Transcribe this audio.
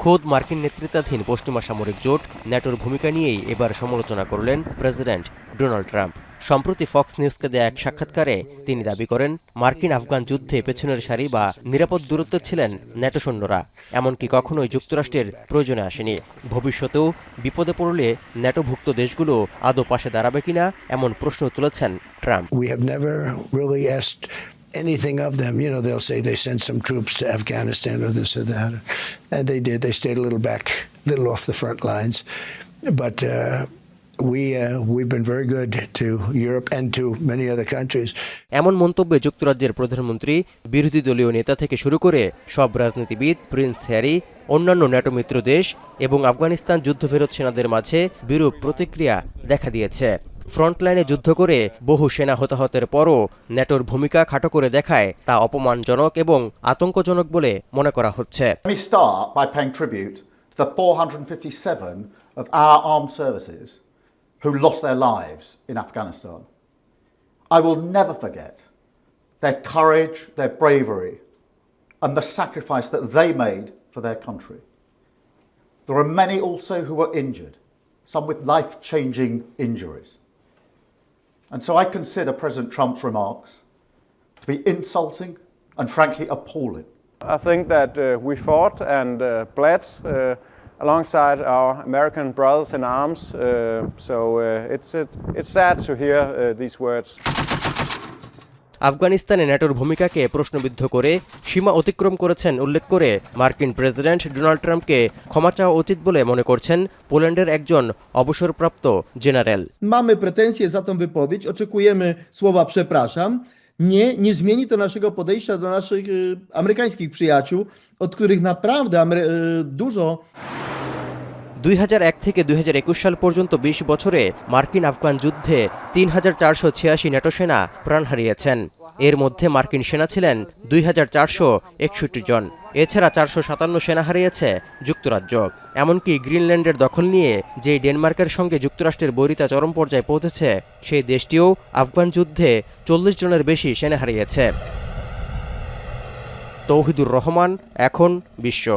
খোদ মার্কিন নেতৃত্বাধীন পশ্চিমা সামরিক জোট ন্যাটোর ভূমিকা নিয়েই এবার সমালোচনা করলেন প্রেসিডেন্ট ডোনাল্ড ট্রাম্প। সম্প্রতি ফক্স নিউজকে দেয়া এক সাক্ষাৎকারে তিনি দাবি করেন, মার্কিন আফগান যুদ্ধে পেছনের সারি বা নিরাপদ দূরত্বে ছিলেন ন্যাটো সৈন্যরা, এমনকি কখনোই যুক্তরাষ্ট্রের প্রয়োজনে আসেনি। ভবিষ্যতেও বিপদে পড়লে ন্যাটোভুক্ত দেশগুলো আদৌ পাশে দাঁড়াবে কিনা এমন প্রশ্ন তুলেছেন Trump. Anything of them, they'll say they sent some troops to Afghanistan or this or that, and they did. They stayed a little off the front lines, but we've been very good to Europe and to many other countries. এমন মন্তব্যে যুক্তরাজ্যের প্রধানমন্ত্রী, বিরোধী দলীয় নেতা থেকে শুরু করে সব রাজনীতিবিদ, প্রিন্স হ্যারি, অন্যান্য ন্যাটো মিত্র দেশ এবং আফগানিস্তান যুদ্ধফেরত সেনাদের মাঝে বিরূপ প্রতিক্রিয়া দেখা দিয়েছে। ফ্রন্টলাইনে যুদ্ধ করে বহু সেনা হতাহতের পরও ন্যাটোর ভূমিকা খাটো করে দেখায় তা অপমানজনক এবং আতঙ্কজনক বলে মনে করা হচ্ছে। Let me start by paying tribute to the 457 of our armed services who lost their lives in Afghanistan. I will never forget their courage, their bravery, and the sacrifice that they made for their country. There are many also who were injured, some with life-changing injuries. And so I consider President Trump's remarks to be insulting and frankly appalling. I think that we fought and bled alongside our American brothers in arms, so it's sad to hear these words. আফগানিস্তানে ন্যাটোর ভূমিকাকে প্রশ্নবিদ্ধ করে সীমা অতিক্রম করেছেন উল্লেখ করে মার্কিন president Donald ট্রাম্পকে ক্ষমা চাওয়া উচিত বলে মনে করছেন পোল্যান্ডের একজন অবসরপ্রাপ্ত general. Mamy pretensje za tą wypowiedź, oczekujemy słowa przepraszam. Nie zmieni to naszego podejścia do naszych amerykańskich przyjaciół, od których naprawdę dużo 2001 থেকে 2021 সাল পর্যন্ত 20 বছরে মার্কিন আফগান যুদ্ধে 3486 ন্যাটো সেনা প্রাণ হারিয়েছেন। এর মধ্যে মার্কিন সেনা ছিলেন 2461 জন। এছাড়া 457 সেনা হারিয়েছে যুক্তরাজ্য। এমনকি গ্রিনল্যান্ডের দখল নিয়ে যে ডেনমার্কের সঙ্গে যুক্তরাষ্ট্রের বৈরিতা চরম পর্যায়ে পৌঁছেছে, সেই দেশটিও আফগান যুদ্ধে 40 জনের বেশি সেনা হারিয়েছে। তৌহিদুর রহমান, এখন বিশ্ব।